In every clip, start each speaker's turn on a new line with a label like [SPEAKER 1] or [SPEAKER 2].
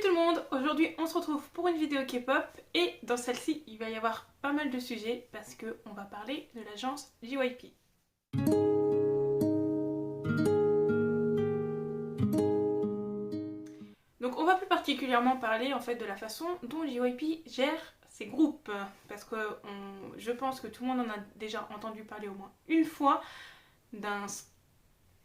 [SPEAKER 1] tout le monde, aujourd'hui on se retrouve pour une vidéo K-pop et dans celle-ci il va y avoir pas mal de sujets parce qu'on va parler de l'agence JYP. Donc on va plus particulièrement parler en fait de la façon dont JYP gère ses groupes parce que je pense que tout le monde en a déjà entendu parler au moins une fois d'un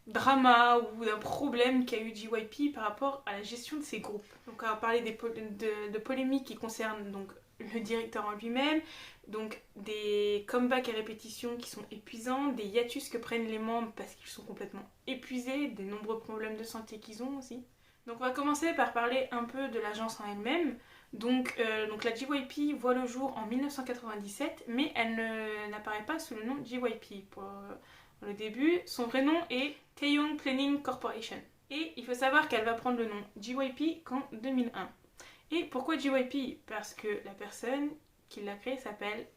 [SPEAKER 1] drama ou d'un problème qu'a eu JYP par rapport à la gestion de ses groupes. Donc on va parler de polémiques qui concernent donc le directeur en lui-même, donc des comebacks à répétition qui sont épuisants, des hiatus que prennent les membres parce qu'ils sont complètement épuisés, des nombreux problèmes de santé qu'ils ont aussi. Donc on va commencer par parler un peu de l'agence en elle-même. Donc la JYP voit le jour en 1997, mais elle n'apparaît pas sous le nom JYP. Pour le début, son vrai nom est Taeyong Planning Corporation. Et il faut savoir qu'elle va prendre le nom JYP qu'en 2001. Et pourquoi JYP? Parce que la personne qui l'a créé s'appelle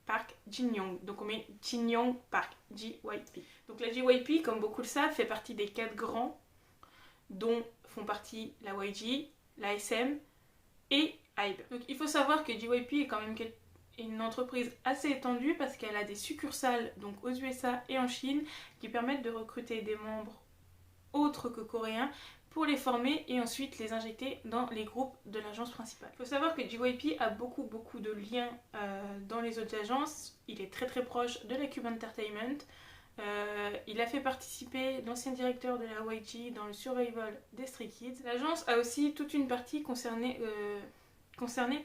[SPEAKER 1] Park Jin-young. Donc on met Jin-young Park, JYP. Donc la JYP, comme beaucoup le savent, fait partie des 4 grands dont font partie la YG, la SM et HYBE. Donc il faut savoir que JYP est quand même une entreprise assez étendue parce qu'elle a des succursales donc aux USA et en Chine qui permettent de recruter des membres autres que coréens pour les former et ensuite les injecter dans les groupes de l'agence principale. Il faut savoir que JYP a beaucoup de liens dans les autres agences. Il est très proche de la Cube Entertainment. Il a fait participer l'ancien directeur de la YG dans le survival des Stray Kids. L'agence a aussi toute une partie concernée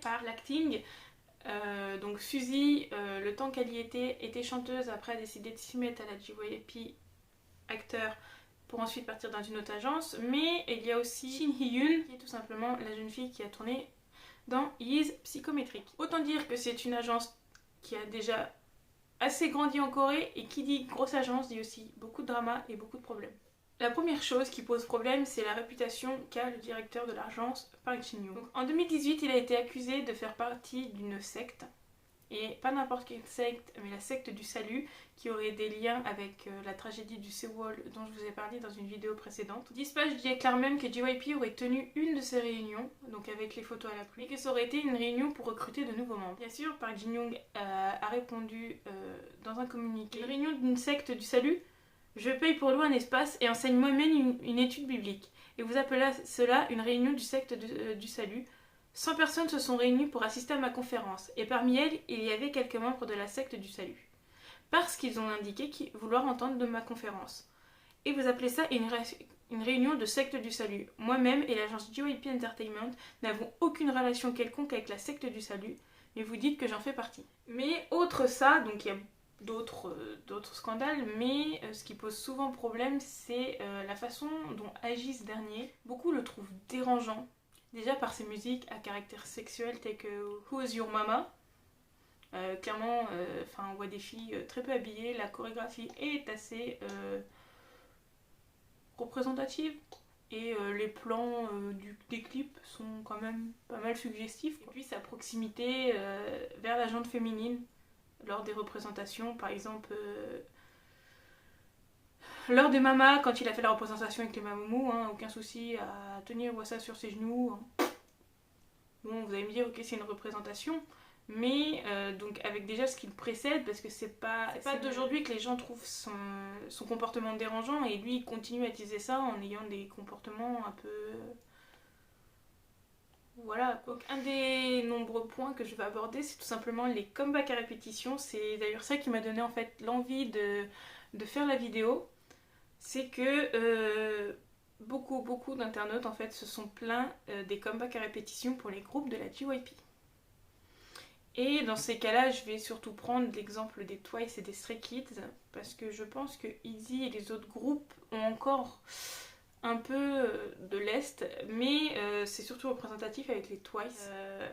[SPEAKER 1] par l'acting. Donc Suzy, le temps qu'elle y était chanteuse, après a décidé de s'y mettre à la JYP acteur pour ensuite partir dans une autre agence. Mais il y a aussi Shin Hee-yoon, qui est tout simplement la jeune fille qui a tourné dans Is Psychometric. Autant dire que c'est une agence qui a déjà assez grandi en Corée, et qui dit grosse agence dit aussi beaucoup de drama et beaucoup de problèmes. La première chose qui pose problème, c'est la réputation qu'a le directeur de l'agence, Park Jin-young. En 2018, il a été accusé de faire partie d'une secte, et pas n'importe quelle secte, mais la secte du salut, qui aurait des liens avec la tragédie du Sewol dont je vous ai parlé dans une vidéo précédente. Dispatch déclare même que JYP aurait tenu une de ces réunions, donc avec les photos à la pluie, et que ça aurait été une réunion pour recruter de nouveaux membres. Bien sûr, Park Jin-young a répondu dans un communiqué: une réunion d'une secte du salut? Je paye pour louer un espace et enseigne moi-même une étude biblique. Et vous appelez cela une réunion du secte du salut? 100 personnes se sont réunies pour assister à ma conférence, et parmi elles, il y avait quelques membres de la secte du salut. Parce qu'ils ont indiqué vouloir entendre de ma conférence. Et vous appelez ça une réunion de secte du salut? Moi-même et l'agence JYP Entertainment n'avons aucune relation quelconque avec la secte du salut, mais vous dites que j'en fais partie. Mais autre ça, donc il y a d'autres scandales, mais ce qui pose souvent problème, c'est la façon dont agit ce dernier. Beaucoup le trouvent dérangeant, déjà par ses musiques à caractère sexuel telles que Who's Your Mama. Clairement, on voit des filles très peu habillées, la chorégraphie est assez représentative et les plans des clips sont quand même pas mal suggestifs. Et puis sa proximité vers la gente féminine lors des représentations, par exemple lors des mamas, quand il a fait la représentation avec les mamamous, aucun souci à tenir Wassa sur ses genoux. Bon, vous allez me dire, ok, c'est une représentation, mais donc avec déjà ce qui le précède, parce que c'est pas d'aujourd'hui que les gens trouvent son comportement dérangeant, et lui il continue à utiliser ça en ayant des comportements un peu... Voilà. Donc un des nombreux points que je vais aborder, c'est tout simplement les comebacks à répétition. C'est d'ailleurs ça qui m'a donné en fait l'envie de faire la vidéo. C'est que beaucoup d'internautes en fait se sont plaints des comebacks à répétition pour les groupes de la JYP. Et dans ces cas-là, je vais surtout prendre l'exemple des Twice et des Stray Kids, parce que je pense que ITZY et les autres groupes ont encore un peu de lest, mais c'est surtout représentatif avec les Twice,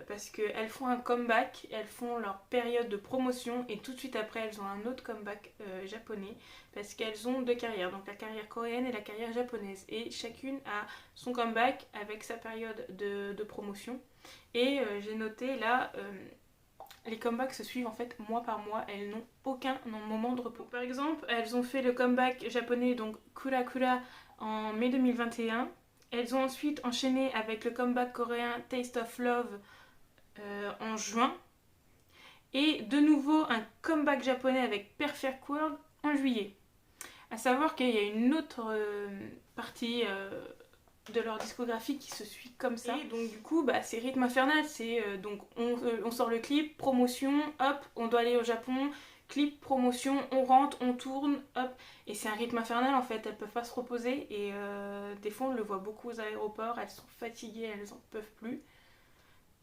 [SPEAKER 1] parce qu'elles font un comeback, elles font leur période de promotion, et tout de suite après elles ont un autre comeback japonais, parce qu'elles ont 2 carrières, donc la carrière coréenne et la carrière japonaise, et chacune a son comeback avec sa période de promotion. Et j'ai noté là... les comebacks se suivent en fait mois par mois, elles n'ont aucun moment de repos. Par exemple, elles ont fait le comeback japonais, donc Kura Kura, en mai 2021. Elles ont ensuite enchaîné avec le comeback coréen Taste of Love en juin. Et de nouveau un comeback japonais avec Perfect World en juillet. À savoir qu'il y a une autre partie de leur discographie qui se suit comme ça. Et donc du coup, c'est rythme infernal. C'est donc on sort le clip, promotion, hop, on doit aller au Japon, clip, promotion, on rentre, on tourne, hop. Et c'est un rythme infernal en fait. Elles peuvent pas se reposer et des fois on le voit beaucoup aux aéroports. Elles sont fatiguées, elles en peuvent plus.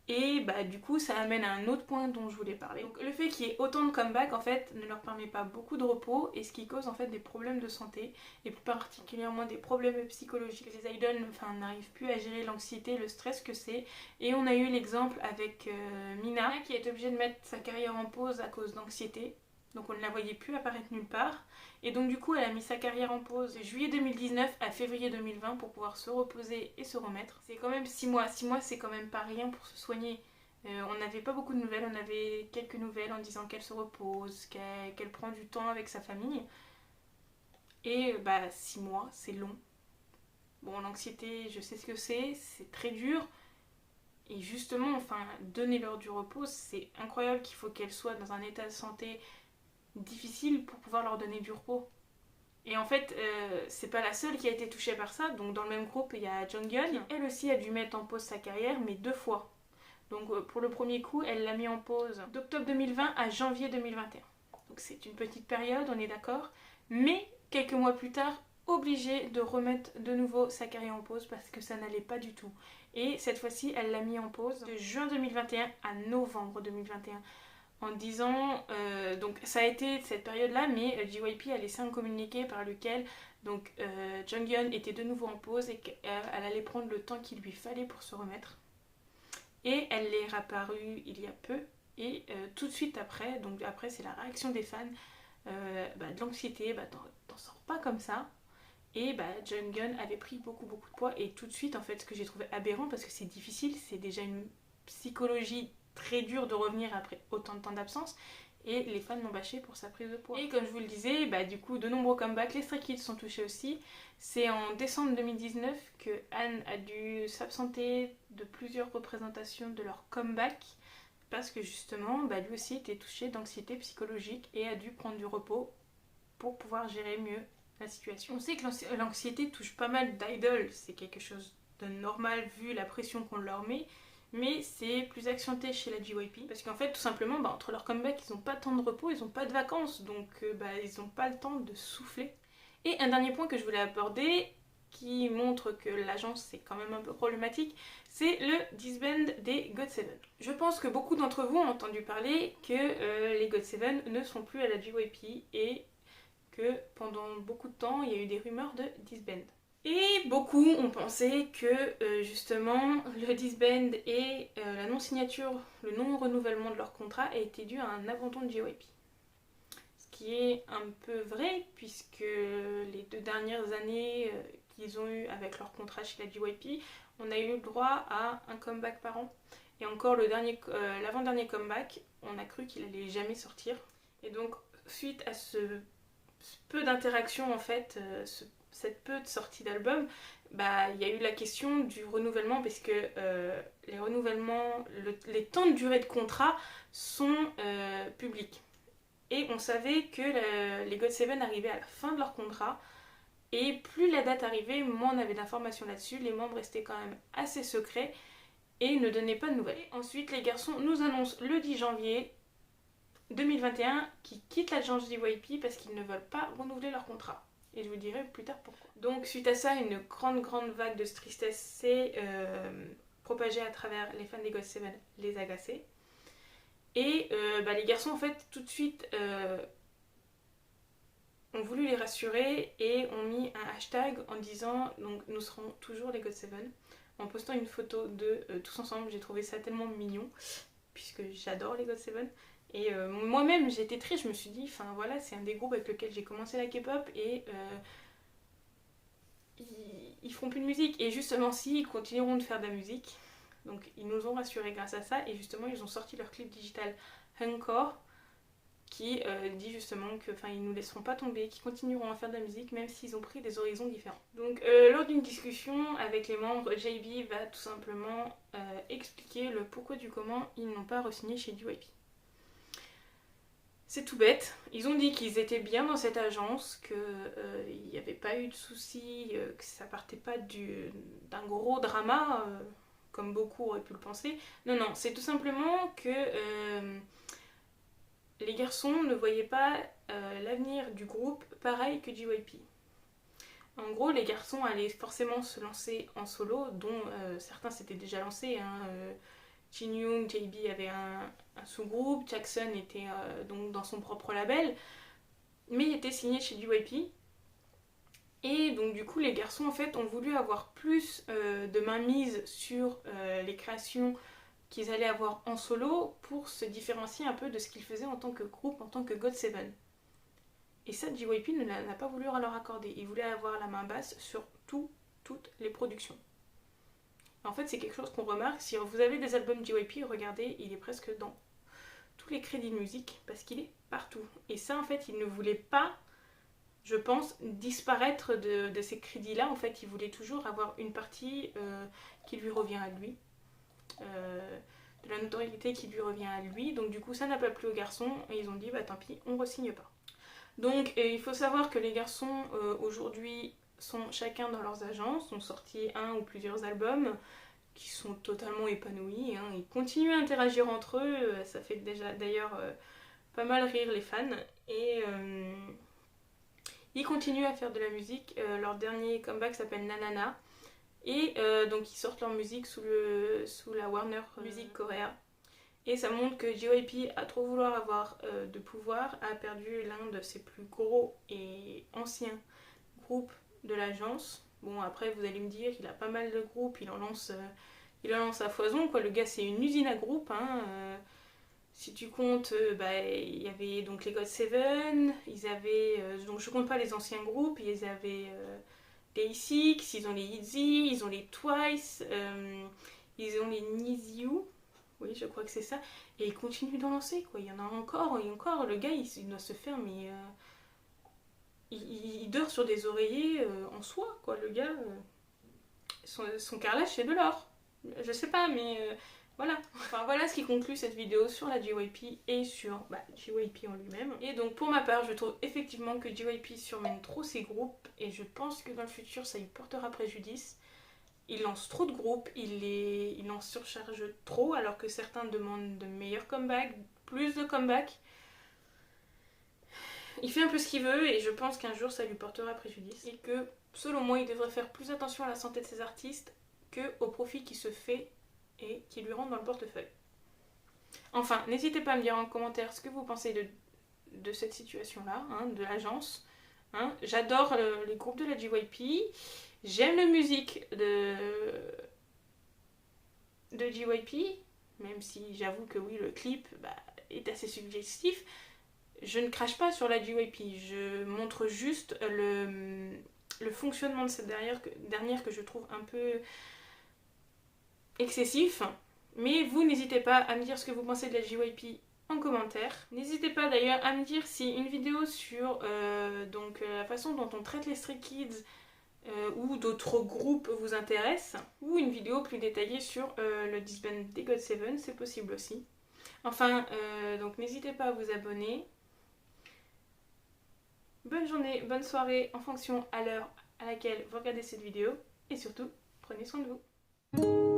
[SPEAKER 1] Et du coup ça amène à un autre point dont je voulais parler. Donc le fait qu'il y ait autant de comebacks en fait ne leur permet pas beaucoup de repos et ce qui cause en fait des problèmes de santé et plus particulièrement des problèmes psychologiques. Les idols n'arrivent plus à gérer l'anxiété, le stress que c'est et on a eu l'exemple avec Mina qui est obligée de mettre sa carrière en pause à cause d'anxiété. Donc on ne la voyait plus apparaître nulle part. Et donc du coup elle a mis sa carrière en pause de juillet 2019 à février 2020 pour pouvoir se reposer et se remettre. C'est quand même 6 mois. 6 mois c'est quand même pas rien pour se soigner. On n'avait pas beaucoup de nouvelles, on avait quelques nouvelles en disant qu'elle se repose, qu'elle prend du temps avec sa famille. Et 6 mois c'est long. Bon l'anxiété je sais ce que c'est très dur. Et justement, donner-leur du repos, c'est incroyable qu'il faut qu'elles soient dans un état de santé difficile pour pouvoir leur donner du repos. Et en fait, c'est pas la seule qui a été touchée par ça. Donc dans le même groupe, il y a Jonghyun. Elle aussi a dû mettre en pause sa carrière, mais 2 fois. Donc pour le premier coup, elle l'a mis en pause d'octobre 2020 à janvier 2021. Donc c'est une petite période, on est d'accord. Mais quelques mois plus tard, obligée de remettre de nouveau sa carrière en pause parce que ça n'allait pas du tout. Et cette fois-ci, elle l'a mis en pause de juin 2021 à novembre 2021. En disant, donc ça a été cette période-là, mais JYP a laissé un communiqué par lequel donc Jonghyun était de nouveau en pause et qu'elle allait prendre le temps qu'il lui fallait pour se remettre. Et elle est réapparue il y a peu, et tout de suite après, donc après c'est la réaction des fans, de l'anxiété, t'en sors pas comme ça. Et Jonghyun avait pris beaucoup de poids, et tout de suite en fait ce que j'ai trouvé aberrant, parce que c'est difficile, c'est déjà une psychologie très dur de revenir après autant de temps d'absence et les fans l'ont bâché pour sa prise de poids. Et comme je vous le disais, du coup de nombreux comebacks, les Stray Kids sont touchés aussi. C'est en décembre 2019 que Anne a dû s'absenter de plusieurs représentations de leur comeback parce que justement lui aussi était touché d'anxiété psychologique et a dû prendre du repos pour pouvoir gérer mieux la situation. On sait que l'anxiété touche pas mal d'idoles, c'est quelque chose de normal vu la pression qu'on leur met. Mais c'est plus accentué chez la JYP parce qu'en fait tout simplement entre leur comeback ils n'ont pas tant de repos, ils n'ont pas de vacances donc ils n'ont pas le temps de souffler. Et un dernier point que je voulais aborder qui montre que l'agence c'est quand même un peu problématique, c'est le disband des GOT7. Je pense que beaucoup d'entre vous ont entendu parler que les GOT7 ne sont plus à la JYP et que pendant beaucoup de temps il y a eu des rumeurs de disband. Et beaucoup ont pensé que justement le disband et la non-signature, le non-renouvellement de leur contrat a été dû à un abandon de JYP. Ce qui est un peu vrai puisque les 2 dernières années qu'ils ont eu avec leur contrat chez la JYP, on a eu le droit à un comeback par an. Et encore l'avant-dernier comeback, on a cru qu'il allait jamais sortir. Et donc suite à ce peu d'interaction en fait, cette peu de sorties d'albums, il y a eu la question du renouvellement parce que les renouvellements, les temps de durée de contrat sont publics. Et on savait que les GOT7 arrivaient à la fin de leur contrat et plus la date arrivait, moins on avait d'informations là-dessus, les membres restaient quand même assez secrets et ne donnaient pas de nouvelles. Et ensuite les garçons nous annoncent le 10 janvier 2021 qu'ils quittent l'agence JYP parce qu'ils ne veulent pas renouveler leur contrat. Et je vous dirai plus tard pourquoi. Donc suite à ça, une grande vague de tristesse s'est propagée à travers les fans des GOT7, les agacés. Et les garçons en fait tout de suite ont voulu les rassurer et ont mis un hashtag en disant donc nous serons toujours les GOT7, en postant une photo de tous ensemble. J'ai trouvé ça tellement mignon puisque j'adore les GOT7. Et moi-même j'étais triste, je me suis dit, voilà, c'est un des groupes avec lequel j'ai commencé la K-pop et ils feront plus de musique. Et justement, si, ils continueront de faire de la musique. Donc ils nous ont rassurés grâce à ça et justement ils ont sorti leur clip digital Encore qui dit justement que ils nous laisseront pas tomber, qu'ils continueront à faire de la musique même s'ils ont pris des horizons différents. Donc lors d'une discussion avec les membres, JB va tout simplement expliquer le pourquoi du comment ils n'ont pas re-signé chez JYP. C'est tout bête, ils ont dit qu'ils étaient bien dans cette agence, qu'il n'y avait pas eu de soucis, que ça partait pas d'un gros drama, comme beaucoup auraient pu le penser. Non, non, c'est tout simplement que les garçons ne voyaient pas l'avenir du groupe pareil que JYP. En gros, les garçons allaient forcément se lancer en solo, dont certains s'étaient déjà lancés. Jin Young, JB avait un sous-groupe, Jackson était donc dans son propre label, mais il était signé chez JYP. Et donc du coup, les garçons en fait ont voulu avoir plus de mainmise sur les créations qu'ils allaient avoir en solo pour se différencier un peu de ce qu'ils faisaient en tant que groupe, en tant que GOT7. Et ça, JYP n'a pas voulu leur accorder. Il voulait avoir la main basse sur toutes les productions. En fait, c'est quelque chose qu'on remarque. Si vous avez des albums JYP, regardez, il est presque dans tous les crédits de musique parce qu'il est partout. Et ça, en fait, il ne voulait pas, je pense, disparaître de ces crédits-là. En fait, il voulait toujours avoir une partie qui lui revient à lui. De la notoriété qui lui revient à lui. Donc du coup, ça n'a pas plu aux garçons et ils ont dit, bah tant pis, on re-signe pas. Donc il faut savoir que les garçons aujourd'hui sont chacun dans leurs agences, ont sorti un ou plusieurs albums qui sont totalement épanouis, hein. Ils continuent à interagir entre eux, ça fait déjà d'ailleurs pas mal rire les fans, et ils continuent à faire de la musique. Leur dernier comeback s'appelle Nanana, et donc ils sortent leur musique sous la Warner Music Korea. Et ça montre que JYP, à trop vouloir avoir de pouvoir, a perdu l'un de ses plus gros et anciens groupes de l'agence. Bon, après, vous allez me dire, il a pas mal de groupes, il en lance à foison, quoi. Le gars, c'est une usine à groupes, hein. Si tu comptes, il y avait donc les GOT7, ils avaient, donc je compte pas les anciens groupes, ils avaient Day6, ils ont les ITZY, ils ont les Twice, ils ont les NiziU. Oui, je crois que c'est ça. Et il continue d'en lancer, quoi. Il y en a encore et encore. Le gars, il doit se faire, mais... il dort sur des oreillers en soie, quoi. Le gars, son carrelage, c'est de l'or. Je sais pas, mais voilà. Enfin, voilà ce qui conclut cette vidéo sur la JYP et sur JYP en lui-même. Et donc, pour ma part, je trouve effectivement que JYP surmène trop ses groupes et je pense que dans le futur, ça lui portera préjudice. Il lance trop de groupes, il en surcharge trop, alors que certains demandent de meilleurs comebacks, plus de comebacks. Il fait un peu ce qu'il veut et je pense qu'un jour ça lui portera préjudice. Et que, selon moi, il devrait faire plus attention à la santé de ses artistes qu'au profit qu'il se fait et qui lui rentre dans le portefeuille. Enfin, n'hésitez pas à me dire en commentaire ce que vous pensez de cette situation-là, hein, de l'agence. Hein. J'adore les groupes de la JYP. J'aime la musique de JYP, même si j'avoue que oui, le clip est assez suggestif. Je ne crache pas sur la JYP, je montre juste le fonctionnement de cette dernière que je trouve un peu excessif. Mais vous, n'hésitez pas à me dire ce que vous pensez de la JYP en commentaire. N'hésitez pas d'ailleurs à me dire si une vidéo sur la façon dont on traite les Stray Kids ou d'autres groupes vous intéresse, ou une vidéo plus détaillée sur le disband des GOT7, c'est possible aussi. Enfin, donc n'hésitez pas à vous abonner. Bonne journée, bonne soirée en fonction à l'heure à laquelle vous regardez cette vidéo, et surtout, prenez soin de vous.